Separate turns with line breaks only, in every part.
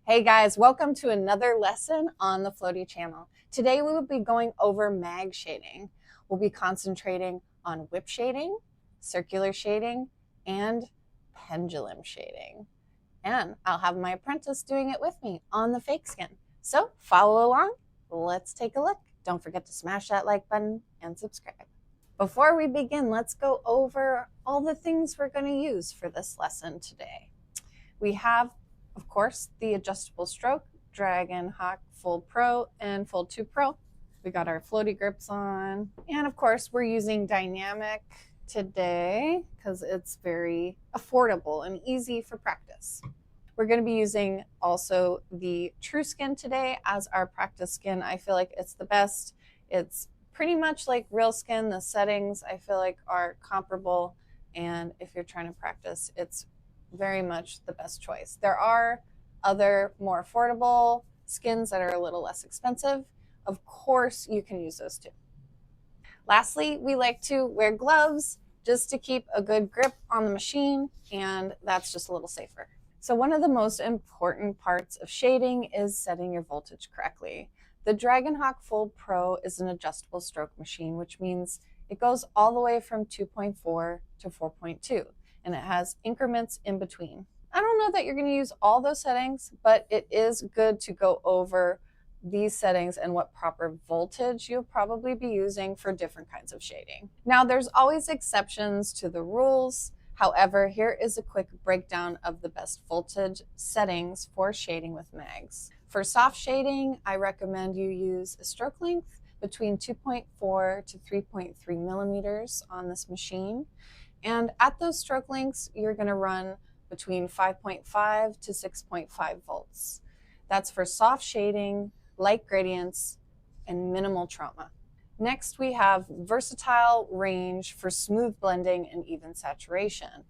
Hey guys, welcome to another lesson on the Floaty channel. Today we will be going over mag shading. We'll be concentrating on whip shading, circular shading, and pendulum shading. And I'll have my apprentice doing it with me on the fake skin. So follow along, let's take a look. Don't forget to smash that like button and subscribe. Before we begin, let's go over all the things we're going to use for this lesson today. We have, of course, the adjustable stroke, Dragon Hawk Full Pro and Full 2 Pro. We got our floaty grips on. And of course, we're using dynamic today because it's very affordable and easy for practice. We're going to be using also the TruSkin today as our practice skin. I feel like it's the best. It's pretty much like real skin. The settings I feel like are comparable. And if you're trying to practice, it's very much the best choice. There are other more affordable skins that are a little less expensive. Of course, you can use those too. Lastly, we like to wear gloves just to keep a good grip on the machine, and that's just a little safer. So one of the most important parts of shading is setting your voltage correctly. The Dragon Hawk Full Pro is an adjustable stroke machine, which means it goes all the way from 2.4 to 4.2. and it has increments in between. I don't know that you're going to use all those settings, but it is good to go over these settings and what proper voltage you'll probably be using for different kinds of shading. Now, there's always exceptions to the rules. However, here is a quick breakdown of the best voltage settings for shading with mags. For soft shading, I recommend you use a stroke length between 2.4 to 3.3 millimeters on this machine. And at those stroke lengths, you're going to run between 5.5 to 6.5 volts. That's for soft shading, light gradients, and minimal trauma. Next, we have versatile range for smooth blending and even saturation.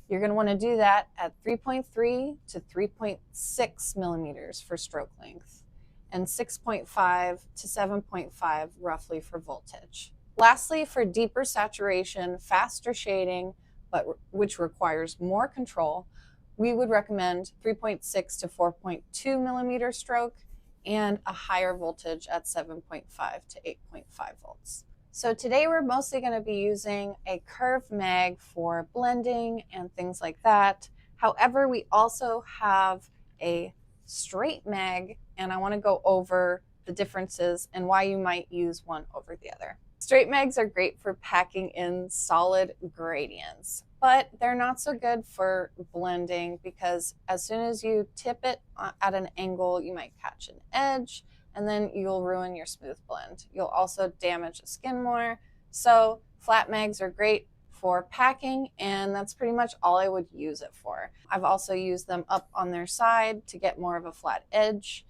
You're going to want to do that at 3.3 to 3.6 millimeters for stroke length, and 6.5 to 7.5 roughly for voltage. Lastly, for deeper saturation, faster shading, but which requires more control, we would recommend 3.6 to 4.2 millimeter stroke and a higher voltage at 7.5 to 8.5 volts. So today we're mostly going to be using a curved mag for blending and things like that. However, we also have a straight mag, and I want to go over the differences and why you might use one over the other. Straight mags are great for packing in solid gradients, but they're not so good for blending because as soon as you tip it at an angle, you might catch an edge and then you'll ruin your smooth blend. You'll also damage the skin more. So flat mags are great for packing, and that's pretty much all I would use it for. I've also used them up on their side to get more of a flat edge,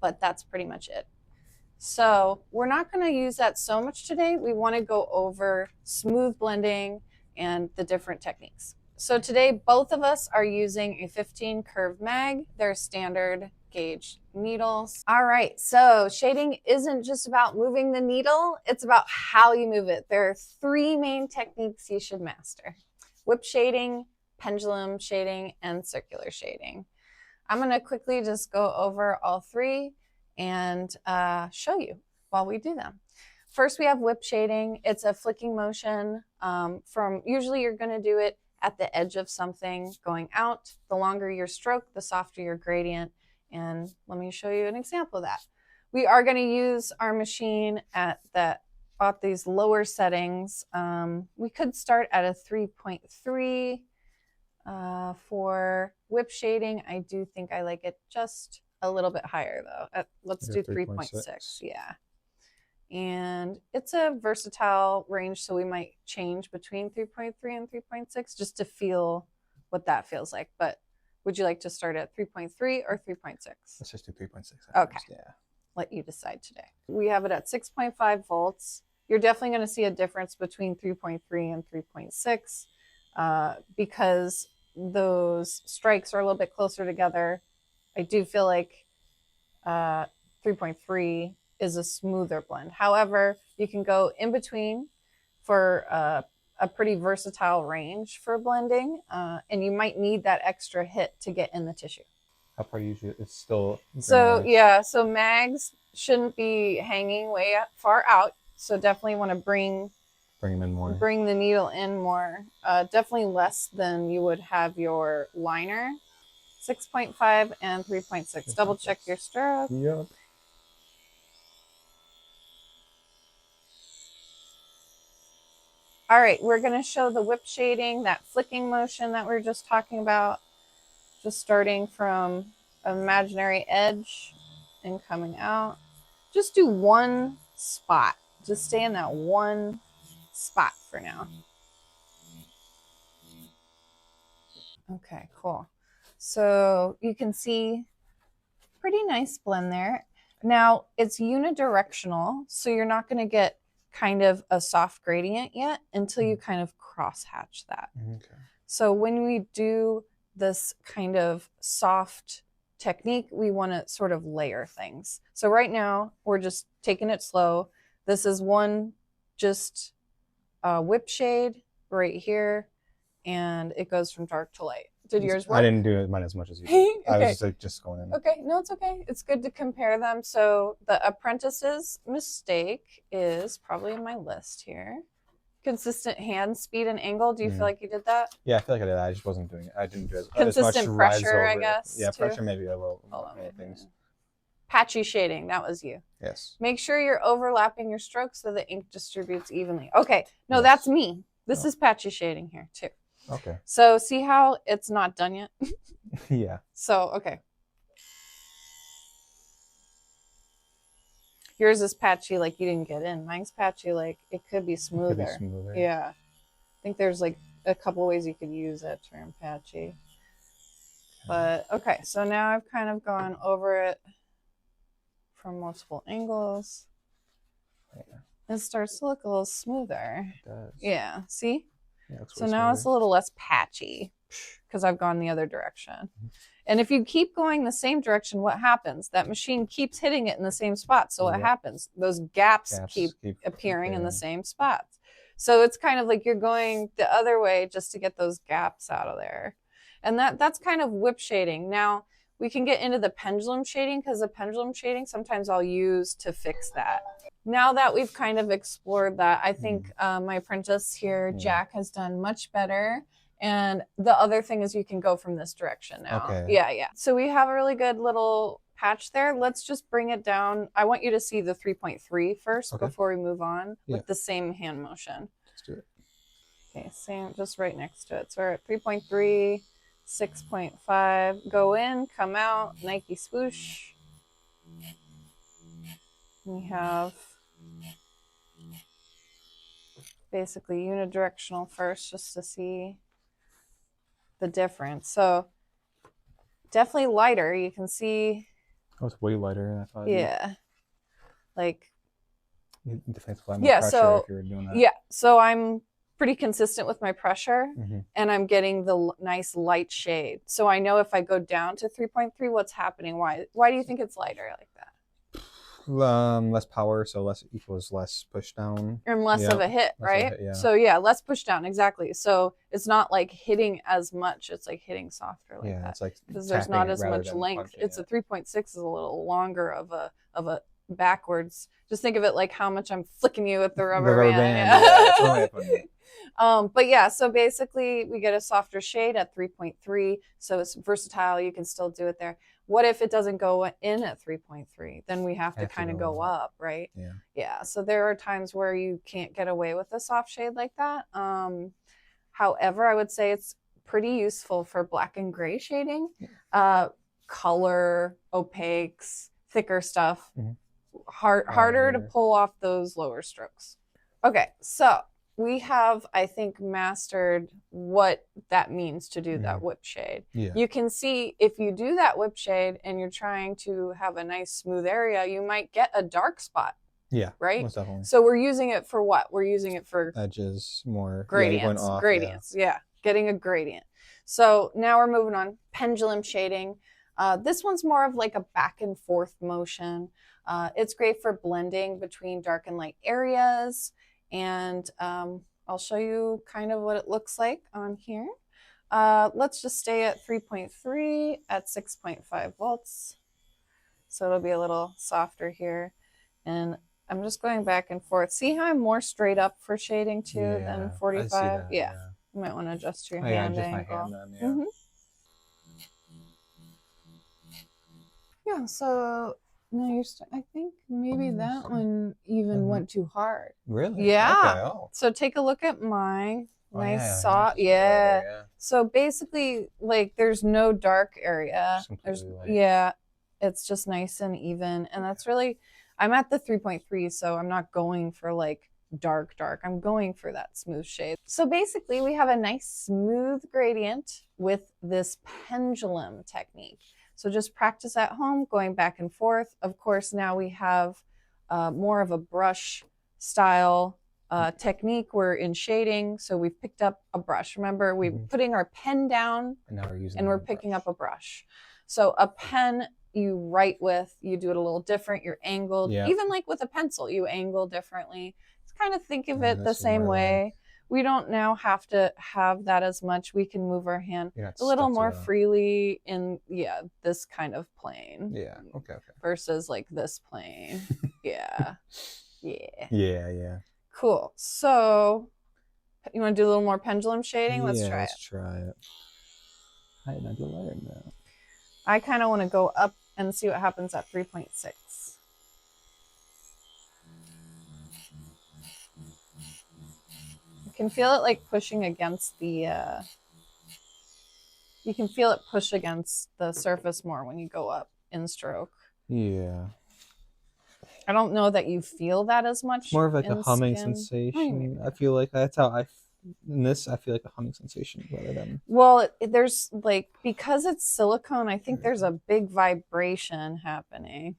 but that's pretty much it. So we're not going to use that so much today. We want to go over smooth blending and the different techniques. So today, both of us are using a 15 curve mag. They're standard gauge needles. All right, so shading isn't just about moving the needle, it's about how you move it. There are three main techniques you should master: whip shading, pendulum shading, and circular shading. I'm going to quickly just go over all three and show you while we do them. First, we have whip shading. It's a flicking motion from, usually you're going to do it at the edge of something going out. The longer your stroke, the softer your gradient. And let me show you an example of that. We are going to use our machine at these lower settings. We could start at a 3.3 for whip shading. I do think I like it just a little bit higher though. Let's do 3.6. Yeah. And it's a versatile range, so we might change between 3.3 and 3.6 just to feel what that feels like. But would you like to start at 3.3 or 3.6?
Let's just do 3.6.
Okay.
Yeah.
Let you decide today. We have it at 6.5 volts. You're definitely going to see a difference between 3.3 and 3.6 because those strikes are a little bit closer together. I do feel like 3.3 is a smoother blend. However, you can go in between for a pretty versatile range for blending, and you might need that extra hit to get in the tissue.
How far usually it's still.
So yeah, so mags shouldn't be hanging way far out. So definitely want to bring
them in more.
Bring the needle in more. Definitely less than you would have your liner. 6.5 and 3.6. Double check your stroke.
Yep.
All right, we're going to show the whip shading, that flicking motion that we were just talking about. Just starting from imaginary edge and coming out. Just do one spot. Just stay in that one spot for now. Okay, cool. So you can see pretty nice blend there. Now it's unidirectional, so you're not going to get kind of a soft gradient yet until you kind of cross hatch that.
Okay.
So when we do this kind of soft technique, we want to sort of layer things. So right now we're just taking it slow. This is one just whip shade right here, and it goes from dark to light. Did yours work?
I didn't do mine as much as you did.
Okay.
I was just like going in.
Okay, no, it's okay. It's good to compare them. So the Apprentice's mistake is probably in my list here. Consistent hand speed and angle. Do you feel like you did that?
Yeah, I feel like I did that. I just wasn't doing it. I didn't do as
consistent
much
pressure, I guess.
Yeah,
too.
pressure maybe a little things.
Patchy shading, that was you.
Yes.
Make sure you're overlapping your strokes so the ink distributes evenly. Okay, no, that's me. This is patchy shading here too.
Okay.
So see how it's not done yet?
Yeah.
So, okay. Yours is patchy like you didn't get in. Mine's patchy like it could be smoother.
It could be smoother.
Yeah. I think there's like a couple ways you could use that term, patchy. But, okay, so now I've kind of gone over it from multiple angles. Yeah. It starts to look a little smoother.
It does.
Yeah, see?
Yeah,
so now it's a little less patchy because I've gone the other direction. And if you keep going the same direction, what happens? That machine keeps hitting it in the same spot. So what happens? Those gaps keep appearing in the same spots. So it's kind of like you're going the other way just to get those gaps out of there. And that's kind of whip shading. Now, we can get into the pendulum shading because the pendulum shading sometimes I'll use to fix that. Now that we've kind of explored that, I think my apprentice here, Jack, has done much better. And the other thing is you can go from this direction now.
Okay.
Yeah. So we have a really good little patch there. Let's just bring it down. I want you to see the 3.3 first before we move on with the same hand motion.
Let's do it.
Okay, same, just right next to it. So we're at 3.3, 6.5. Go in, come out, Nike swoosh. We have basically unidirectional first just to see the difference. So definitely lighter. You can see.
Oh, it's way lighter than I thought.
Yeah. Like.
You definitely apply more pressure if you're doing that.
Yeah. So I'm pretty consistent with my pressure and I'm getting the nice light shade. So I know if I go down to 3.3, what's happening? Why do you think it's lighter like that?
Less power, so less equals less push down.
And less of a hit, right? So yeah, less push down, exactly. So it's not like hitting as much, it's like hitting softer like that.
It's like
because there's not as much length. It's a 3.6 is a little longer of a backwards. Just think of it like how much I'm flicking you with the rubber band. But yeah, so basically we get a softer shade at 3.3, so it's versatile. You can still do it there. What if it doesn't go in at 3.3? Then we have to kind of go up, right? Yeah. So there are times where you can't get away with a soft shade like that. However, I would say it's pretty useful for black and gray shading, color, opaques, thicker stuff. Harder to pull off those lower strokes. Okay, so we have, I think, mastered what that means to do that whip shade. You can see if you do that whip shade and you're trying to have a nice smooth area, you might get a dark spot. Yeah, right? Most definitely. So we're using it for what? We're using it for
edges, more
gradients. Yeah, getting a gradient. So now we're moving on. Pendulum shading. This one's more of like a back and forth motion. It's great for blending between dark and light areas. And I'll show you kind of what it looks like on here. Let's just stay at 3.3 at 6.5 volts. So it'll be a little softer here. And I'm just going back and forth. See how I'm more straight up for shading too than 45? Yeah. You might want to adjust your hand angle.
My hand then,
Yeah, so no, I think maybe that one even went too hard.
Really?
Yeah.
Okay. Oh.
So take a look at mine.
Oh,
Nice soft. Yeah. So basically, like, there's no dark area. There's it's just nice and even, and that's really. I'm at the 3.3, so I'm not going for like dark. I'm going for that smooth shade. So basically, we have a nice smooth gradient with this pendulum technique. So just practice at home, going back and forth. Of course, now we have more of a brush style technique. We're in shading, so we've picked up a brush. Remember, we're putting our pen down, and now we're picking up a brush. So a pen you write with, you do it a little different. You're angled, even like with a pencil, you angle differently. Just kind of think of it the same way. We don't now have to have that as much. We can move our hand a little more freely in, this kind of plane.
Yeah, okay.
Versus like this plane. Yeah. Cool. So, you want to do a little more pendulum shading? Let's try it.
Let's try it. I had not learned that.
I kind of want to go up and see what happens at 3.6. Can feel it like pushing against the you can feel it push against the surface more when you go up in stroke.
Yeah.
I don't know that you feel that as much.
More of like a humming sensation. I feel like that's how I feel like a humming sensation rather than.
Well, there's like, because it's silicone, I think there's a big vibration happening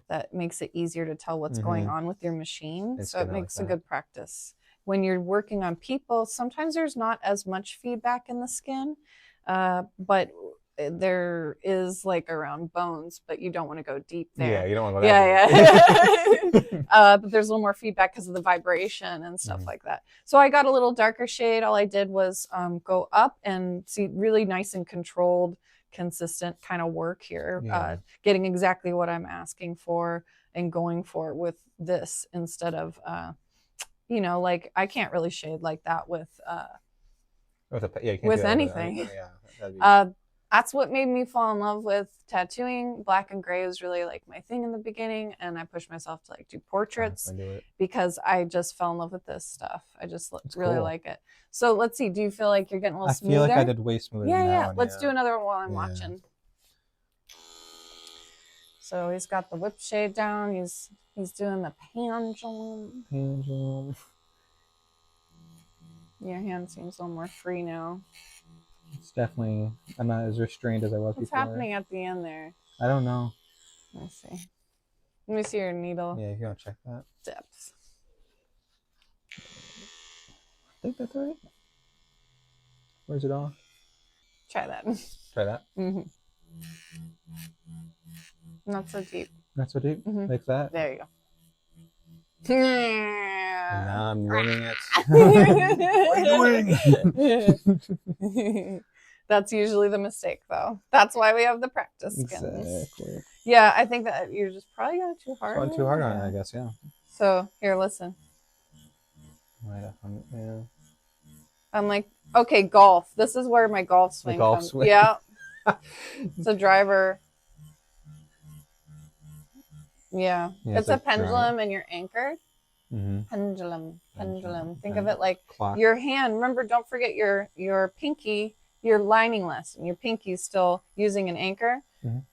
that makes it easier to tell what's going on with your machine. So it makes a good practice. When you're working on people, sometimes there's not as much feedback in the skin, but there is like around bones, but you don't want to go deep there.
Yeah, you don't want to go that deep.
But there's a little more feedback because of the vibration and stuff like that. So I got a little darker shade. All I did was go up and see really nice and controlled, consistent kind of work here, getting exactly what I'm asking for and going for with this instead of like I can't really shade like that with anything. That's what made me fall in love with tattooing. Black and gray was really like my thing in the beginning, and I pushed myself to like do portraits because I just fell in love with this stuff. I just really like it. So let's see. Do you feel like you're getting a little smoother?
I feel like I did way smoother.
Yeah. Let's do another one while I'm watching. So he's got the whip shade down. He's doing the pendulum. Your hand seems a little more free now.
It's definitely, I'm not as restrained as I was before.
What's happening at the end there?
I don't know.
Let's see. Let me see your needle.
Yeah, you want to check that?
Depth.
I think that's right. Where's it off?
Try that.
Try that?
Not so deep.
Not so deep? Like that?
There you go.
And now I'm winning it. What are you doing?
That's usually the mistake, though. That's why we have the practice skins.
Exactly.
Yeah, I think that you're just probably going too hard.
Going too hard on it, I guess, yeah.
So, here, listen.
Yeah.
I'm like, okay, golf. This is where my golf swing comes.
Swing.
Yeah. It's a driver. Yeah. It's a pendulum and you're anchored. Pendulum. Think of it like clock. Your hand. Remember, don't forget your pinky, you're lining less, and your pinky's still using an anchor.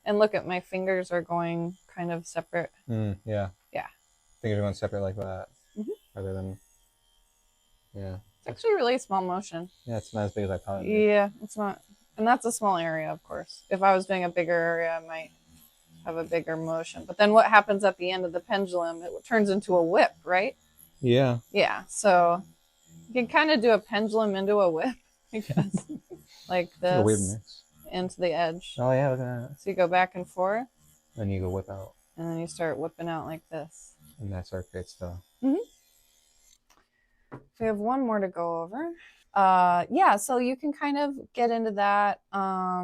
And look at my fingers are going kind of separate.
Yeah. Fingers are going separate like that. Rather than,
it's actually a really small motion.
Yeah, it's not as big as I thought.
Yeah, it's not. And that's a small area, of course. If I was doing a bigger area, I might have a bigger motion. But then what happens at the end of the pendulum? It turns into a whip, right?
Yeah.
Yeah. So you can kind of do a pendulum into a whip, I guess. Like this.
A weird mix.
Into the edge.
Oh, yeah. Look at that.
So you go back and forth.
Then you go whip out.
And then you start whipping out like this.
And that's our great stuff.
We have one more to go over. Yeah, so you can kind of get into that. I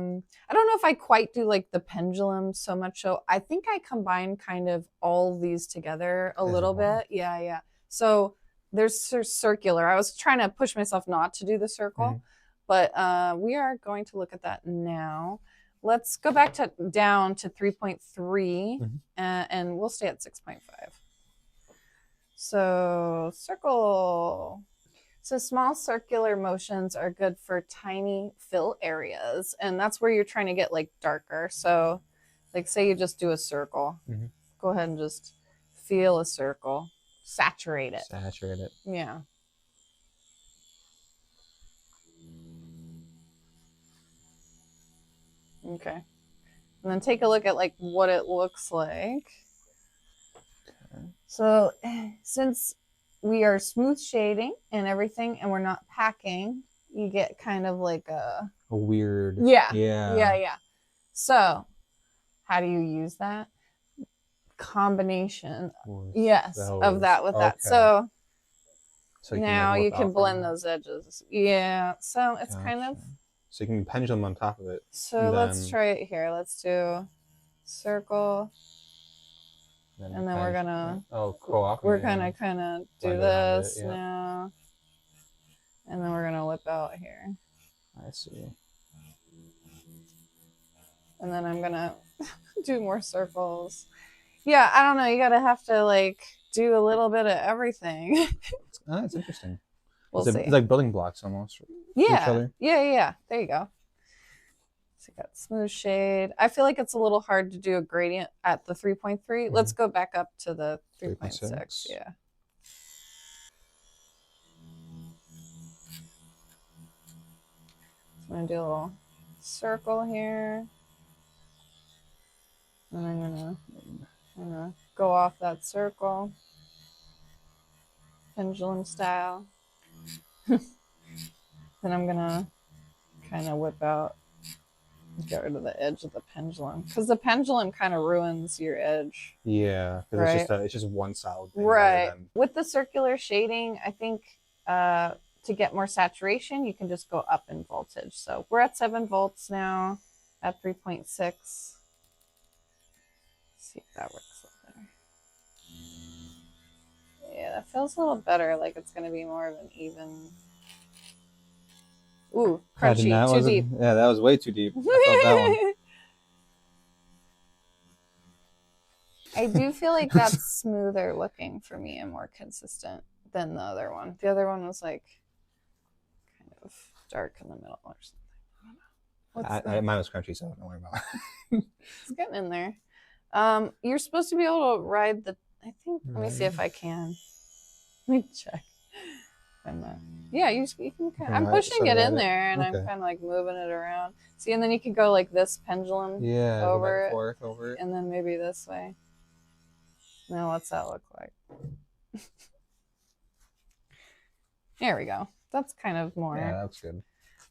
don't know if I quite do like the pendulum so much. So I think I combine kind of all these together a little bit. Yeah. So there's circular. I was trying to push myself not to do the circle, but we are going to look at that now. Let's go back to down to 3.3 and we'll stay at 6.5. So circle. So small circular motions are good for tiny fill areas. And that's where you're trying to get like darker. So like say you just do a circle. Go ahead and just feel a circle. Saturate it.
Saturate it.
Yeah. Okay. And then take a look at like what it looks like. Okay. So since we are smooth shading and everything and we're not packing, you get kind of like a
weird.
Yeah. So how do you use that? Combination of that with that. So now you can blend those edges. Yeah. So it's kind of.
So you can pendulum on top of it.
So let's try it here. Let's do circle. And then we're gonna we're gonna kind of do this now, and then we're gonna whip out here.
I see.
And then I'm gonna do more circles. Yeah, I don't know. You gotta have to like do a little bit of everything.
That's interesting.
We'll see.
It's like building blocks almost.
Yeah. Yeah. There you go. So you got smooth shade. I feel like it's a little hard to do a gradient at the 3.3. Let's go back up to the 3.6. Yeah. So I'm going to do a little circle here. And I'm gonna go off that circle. Pendulum style. Then I'm going to kind of whip out. Get rid of the edge of the pendulum because the pendulum kind of ruins your edge.
Yeah, because it's just one solid thing.
Right. With the circular shading, I think to get more saturation, you can just go up in voltage. So we're at 7 volts now at 3.6. Let's see if that works a little better. Yeah, that feels a little better. Like it's going to be more of an even. Ooh, crunchy, too deep.
Yeah, that was way too deep. I felt that one.
I do feel like that's smoother looking for me and more consistent than the other one. The other one was like kind of dark in the middle or something.
Mine was crunchy, so don't worry about
it. It's getting in there. You're supposed to be able to ride the, I think, let me see if I can. Let me check. Yeah, you can kind of, I'm pushing it in there and I'm kind of like moving it around. See, and then you can go like this pendulum over it, and then maybe this way. Now what's that look like? There we go. That's kind of more.
Yeah, that's good.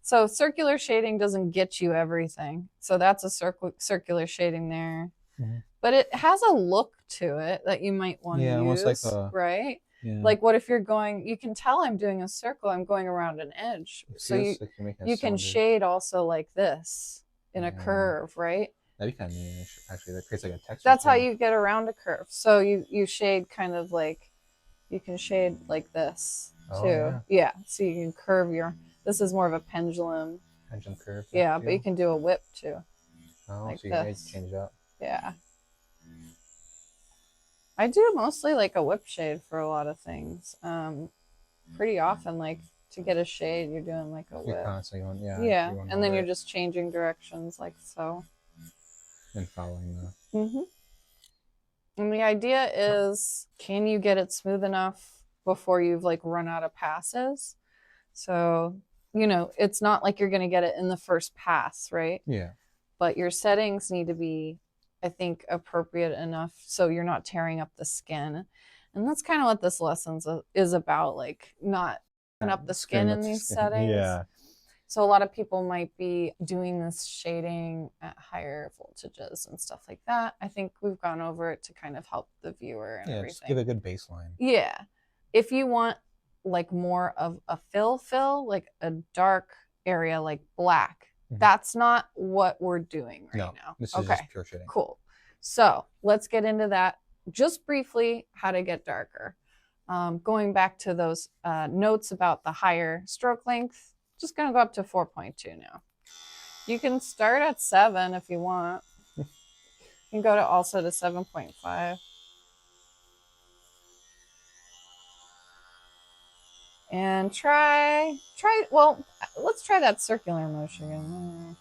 So circular shading doesn't get you everything. So that's a circular shading there. But it has a look to it that you might want to use, almost like right? Yeah. Like what if you're going, you can tell I'm doing a circle, I'm going around an edge. So you can shade also like this in a curve, right?
That'd be kind of neat, actually. That creates like a texture.
That's how you get around a curve. So you shade kind of like, you can shade like this too. Yeah. So you can curve your, this is more of a pendulum.
Pendulum curve.
Yeah, but you can do a whip too.
Oh, like so you can change it up.
Yeah. I do mostly like a whip shade for a lot of things. Pretty often, like to get a shade, you're doing like a whip.
You're constantly going,
yeah, and then you're just changing directions like so.
And following the.
And the idea is, can you get it smooth enough before you've like run out of passes? So, you know, it's not like you're going to get it in the first pass, right?
Yeah.
But your settings need to be, I think, appropriate enough so you're not tearing up the skin. And that's kind of what this lesson is about, like not tearing up the skin in these settings.
Yeah.
So a lot of people might be doing this shading at higher voltages and stuff like that. I think we've gone over it to kind of help the viewer and everything.
Just give a good baseline.
Yeah. If you want like more of a fill, like a dark area like black. That's not what we're doing right now.
This is just pure shading.
Cool. So let's get into that just briefly, how to get darker. Going back to those notes about the higher stroke length, just going to go up to 4.2 now. You can start at 7 if you want. You can go to also to 7.5. And well, let's try that circular motion again.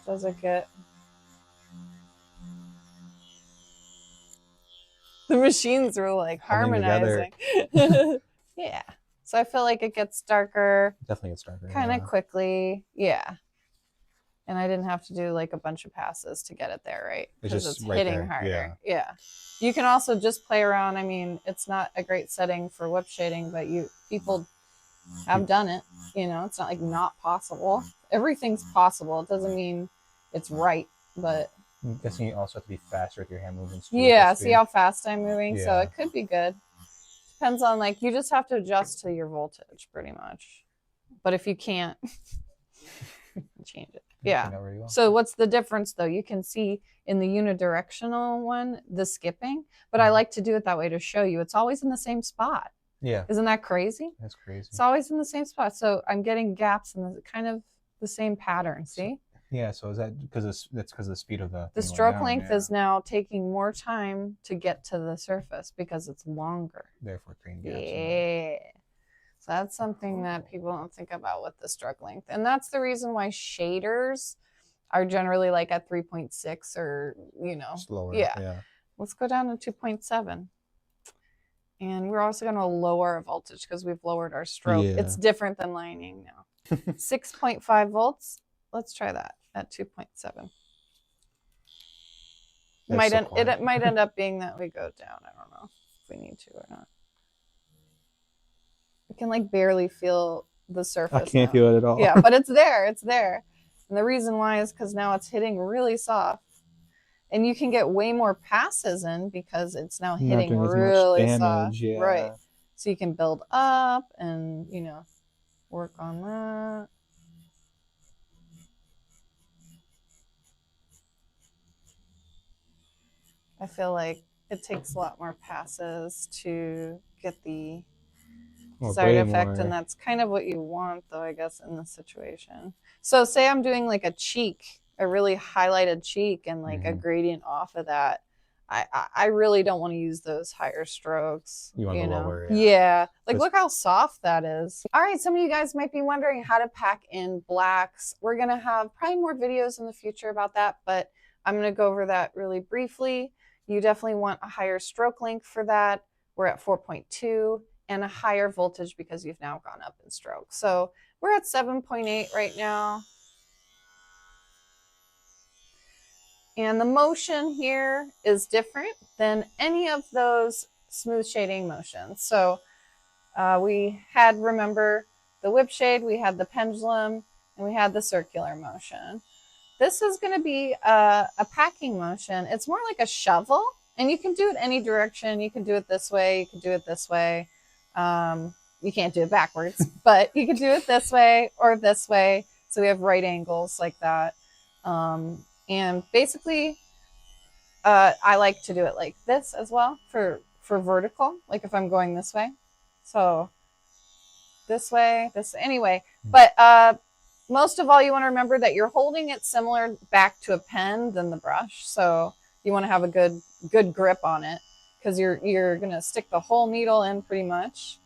Does it get... The machines were like harmonizing. Yeah. So I feel like it gets darker.
Definitely gets darker.
Kind of quickly. Yeah. And I didn't have to do like a bunch of passes to get it there, right?
Because
it's
right
hitting
there.
harder. Yeah. You can also just play around. I mean, it's not a great setting for whip shading, but people have done it. You know, it's not like not possible. Everything's possible. It doesn't mean it's right, but...
I'm guessing you also have to be faster with your hand movements.
Yeah, see how fast I'm moving? Yeah. So it could be good. Depends on, like, you just have to adjust to your voltage pretty much. But if you can't, change it. Yeah. So what's the difference though? You can see in the unidirectional one, the skipping, but I like to do it that way to show you it's always in the same spot.
Yeah.
Isn't that crazy?
That's crazy.
It's always in the same spot. So I'm getting gaps in the kind of the same pattern, see?
Yeah, so is that because that's because of the speed of the
stroke length is now taking more time to get to the surface because it's longer.
Therefore creating gaps.
Yeah. So that's something that people don't think about with the stroke length. And that's the reason why shaders are generally like at 3.6 or, you know.
Slower.
Yeah. Let's go down to 2.7. And we're also going to lower our voltage because we've lowered our stroke. Yeah. It's different than lining now. 6.5 volts. Let's try that at 2.7. It might end up being that we go down. I don't know if we need to or not. I can like barely feel the surface.
I can't feel it at all.
Yeah, but it's there. It's there. And the reason why is because now it's hitting really soft. And you can get way more passes in because it's now hitting really soft.
Yeah.
Right. So you can build up and, you know, work on that. I feel like it takes a lot more passes to get the desired effect, and that's kind of what you want, though, I guess, in this situation. So say I'm doing like a cheek, a really highlighted cheek, and like a gradient off of that. I really don't want to use those higher strokes.
You want to lower,
yeah. Like, look how soft that is. All right, some of you guys might be wondering how to pack in blacks. We're going to have probably more videos in the future about that, but I'm going to go over that really briefly. You definitely want a higher stroke length for that. We're at 4.2 and a higher voltage because you've now gone up in stroke. So we're at 7.8 right now. And the motion here is different than any of those smooth shading motions. So we had, remember, the whip shade, we had the pendulum, and we had the circular motion. This is going to be a packing motion. It's more like a shovel, and you can do it any direction. You can do it this way. You can do it this way. You can't do it backwards, but you can do it this way or this way. So we have right angles like that. And basically, I like to do it like this as well for vertical, like if I'm going this way. So this way, anyway. But most of all, you want to remember that you're holding it similar back to a pen than the brush. So you want to have a good grip on it because you're going to stick the whole needle in pretty much.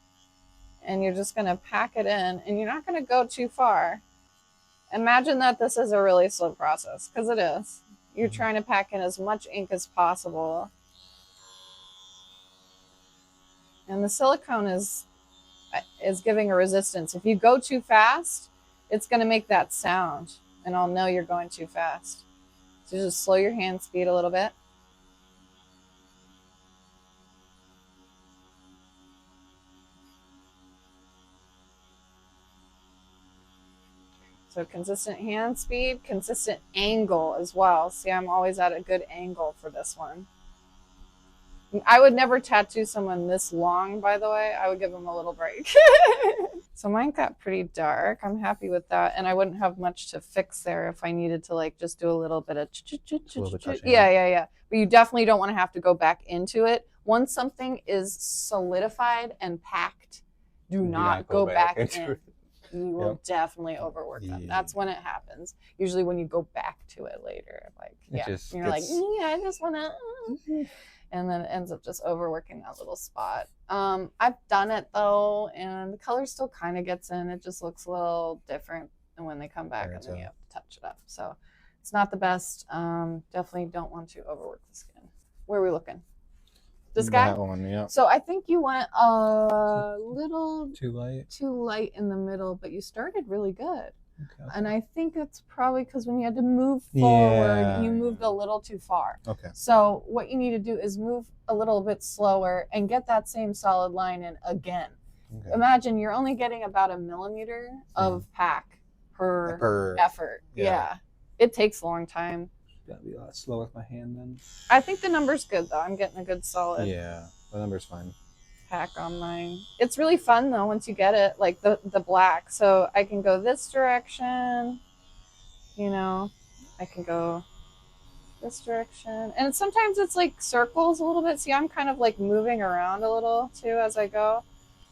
And you're just going to pack it in, and you're not going to go too far. Imagine that this is a really slow process, because it is. You're trying to pack in as much ink as possible. And the silicone is giving a resistance. If you go too fast, it's going to make that sound, and I'll know you're going too fast. So just slow your hand speed a little bit. So consistent hand speed, consistent angle as well. See, I'm always at a good angle for this one. I would never tattoo someone this long, by the way. I would give them a little break. So mine got pretty dark. I'm happy with that. And I wouldn't have much to fix there if I needed to like just do a little bit of yeah. But you definitely don't want to have to go back into it. Once something is solidified and packed, do not go back in. You will definitely overwork them. That's when it happens. Usually when you go back to it later. Like, you're like, I just want to... And then it ends up just overworking that little spot. I've done it though, and the color still kind of gets in. It just looks a little different than when they come back, and then you have to touch it up. So it's not the best. Definitely don't want to overwork the skin. Where are we looking? This guy?
That one, yeah.
So I think you went a little
too light
in the middle, but you started really good. Okay. And I think it's probably because when you had to move forward, you moved a little too far.
Okay.
So what you need to do is move a little bit slower and get that same solid line in again. Okay. Imagine you're only getting about 1 millimeter of pack per effort. Yeah. It takes a long time.
Gotta be a lot slower with my hand then.
I think the number's good though. I'm getting a good solid.
Yeah, the number's fine.
Pack on mine. It's really fun though once you get it, like the black. So I can go this direction, you know, I can go this direction. And sometimes it's like circles a little bit. See, I'm kind of like moving around a little too as I go.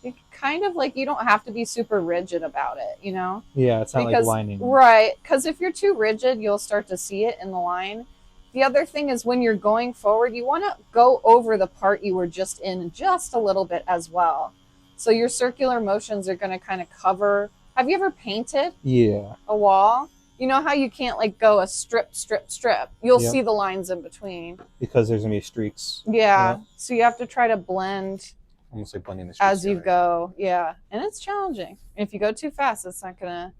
You kind of like, you don't have to be super rigid about it, you know?
Yeah, it's not like lining.
Right, because if you're too rigid, you'll start to see it in the line. The other thing is when you're going forward, you want to go over the part you were just in just a little bit as well. So your circular motions are going to kind of cover. Have you ever painted a wall? You know how you can't like go a strip. You'll see the lines in between.
Because there's going to be streaks.
Yeah. So you have to try to blend.
Almost like blending the streaks
as you go. Yeah. And it's challenging. If you go too fast, it's not going to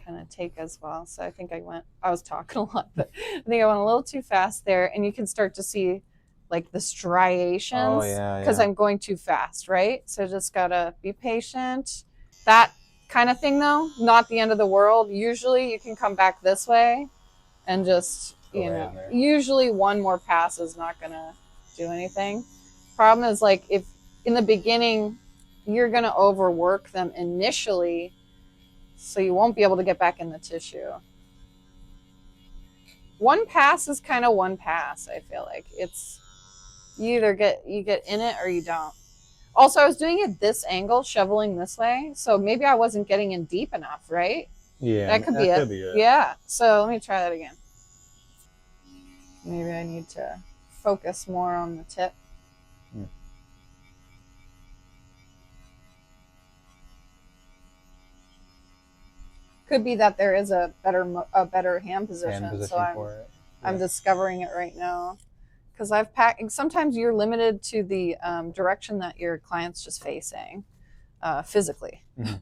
kind of take as well. So I think I was talking a lot, but I think I went a little too fast there, and you can start to see like the striations because I'm going too fast, right? So just gotta be patient. That kind of thing though, not the end of the world. Usually you can come back this way and just, you know, usually one more pass is not gonna do anything. Problem is like if in the beginning you're gonna overwork them initially, so you won't be able to get back in the tissue. One pass is kind of one pass, I feel like. It's you either get in it or you don't. Also, I was doing it this angle, shoveling this way, so maybe I wasn't getting in deep enough, right?
Yeah,
that could be it. Yeah, so let me try that again. Maybe I need to focus more on the tip. Could be that there is a better hand position so I'm discovering it right now. Because I've packed, sometimes you're limited to the direction that your client's just facing physically. Mm-hmm.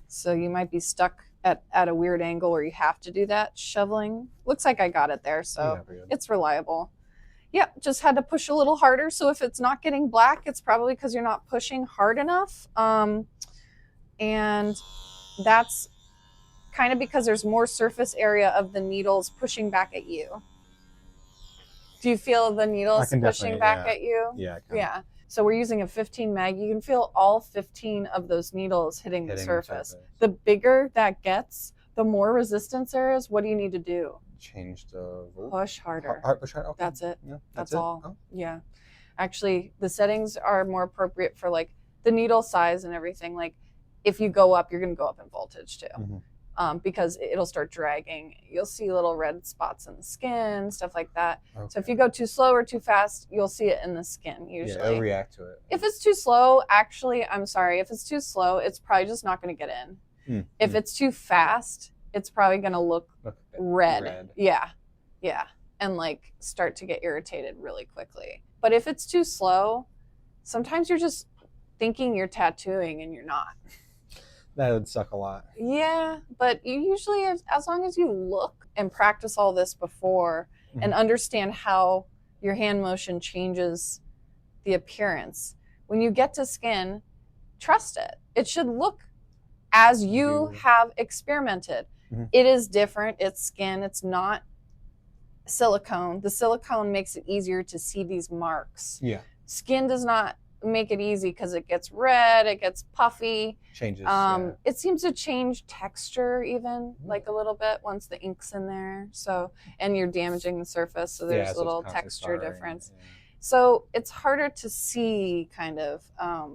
So you might be stuck at a weird angle where you have to do that shoveling. Looks like I got it there, so it's reliable. Yep, just had to push a little harder. So if it's not getting black, it's probably because you're not pushing hard enough. And that's kind of because there's more surface area of the needles pushing back at you. Do you feel the needles pushing back at you?
Yeah, I can.
Yeah. So we're using a 15 mag. You can feel all 15 of those needles hitting the surface. The bigger that gets, the more resistance there is. What do you need to do?
Change the volt.
Push harder.
Push harder. Okay.
That's it.
Yeah,
that's all. Oh. Yeah. Actually, the settings are more appropriate for like the needle size and everything. Like if you go up, you're going to go up in voltage too. Mm-hmm. Because it'll start dragging. You'll see little red spots in the skin, stuff like that. Okay. So if you go too slow or too fast, you'll see it in the skin usually.
Yeah, it'll react to it.
If it's too slow, actually, I'm sorry. If it's too slow, it's probably just not going to get in. If it's too fast, it's probably going to look red. Yeah. And like start to get irritated really quickly. But if it's too slow, sometimes you're just thinking you're tattooing and you're not.
That would suck a lot.
Yeah, but you usually, as long as you look and practice all this before and understand how your hand motion changes the appearance, when you get to skin, trust it. It should look as you have experimented. It is different. It's skin. It's not silicone. The silicone makes it easier to see these marks.
Yeah.
Skin does not make it easy because it gets red, it gets puffy.
Changes.
It seems to change texture even like a little bit once the ink's in there. So, and you're damaging the surface, so there's a little texture difference. Yeah. So it's harder to see kind of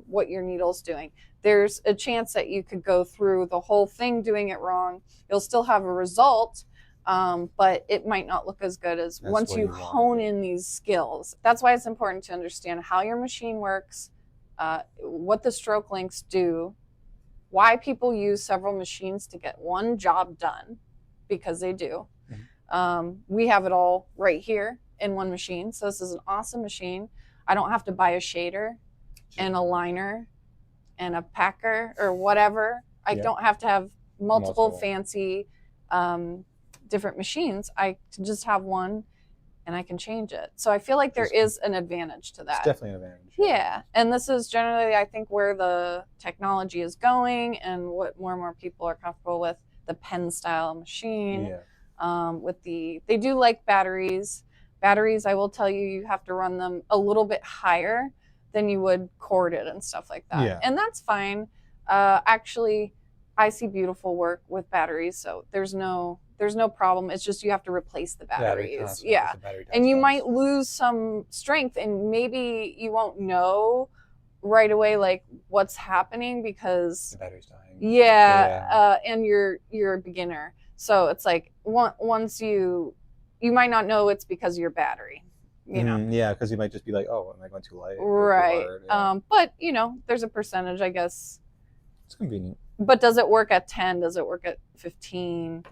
what your needle's doing. There's a chance that you could go through the whole thing doing it wrong. You'll still have a result, but it might not look as good as once you hone in these skills. That's why it's important to understand how your machine works, what the stroke lengths do, why people use several machines to get one job done, because they do. We have it all right here in one machine. So this is an awesome machine. I don't have to buy a shader and a liner and a packer or whatever. I don't have to have multiple fancy different machines. I just have one and I can change it. So I feel like there is an advantage to that.
It's definitely an advantage.
Yeah. And this is generally, I think, where the technology is going and what more and more people are comfortable with, the pen style machine. They do like batteries. Batteries, I will tell you, you have to run them a little bit higher than you would corded and stuff like that. Yeah. And that's fine. Actually, I see beautiful work with batteries, so there's no problem. It's just you have to replace the batteries. And you might lose some strength, and maybe you won't know right away like what's happening because
the battery's dying.
And you're a beginner, so it's like once you might not know it's because of your battery. You know?
Because you might just be like, oh, am I going too light?
Right.
Too hard?
But there's a percentage, I guess.
It's convenient.
But does it work at 10? Does it work at 15?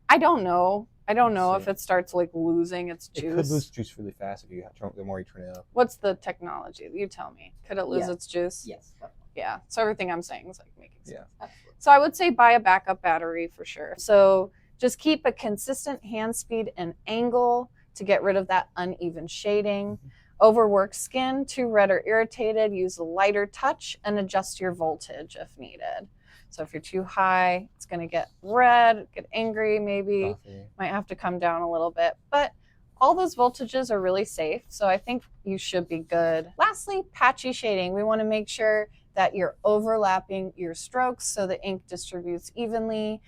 I don't know. I don't know if it starts like losing its juice.
It could lose juice really fast if you the more you turn it up.
What's the technology? You tell me. Could it lose its juice?
Yes. Definitely.
Yeah. So everything I'm saying is like making sense.
Yeah.
So I would say buy a backup battery for sure. So just keep a consistent hand speed and angle to get rid of that uneven shading. Overwork skin, too red or irritated, use a lighter touch and adjust your voltage if needed. So if you're too high, it's going to get red, get angry maybe, might have to come down a little bit. But all those voltages are really safe, so I think you should be good. Lastly, patchy shading. We want to make sure that you're overlapping your strokes so the ink distributes evenly.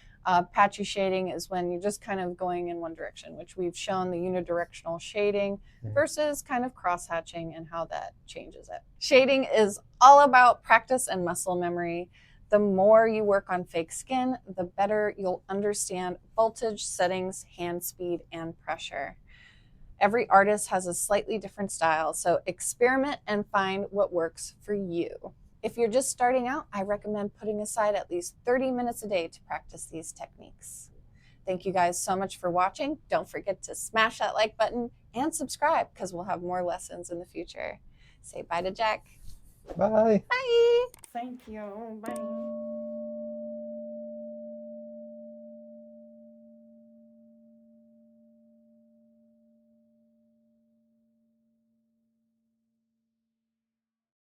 Patchy shading is when you're just kind of going in one direction, which we've shown the unidirectional shading versus kind of cross-hatching and how that changes it. Shading is all about practice and muscle memory. The more you work on fake skin, the better you'll understand voltage, settings, hand speed, and pressure. Every artist has a slightly different style, so experiment and find what works for you. If you're just starting out, I recommend putting aside at least 30 minutes a day to practice these techniques. Thank you guys so much for watching. Don't forget to smash that like button and subscribe because we'll have more lessons in the future. Say bye to Jack.
Bye.
Bye.
Thank you. Bye.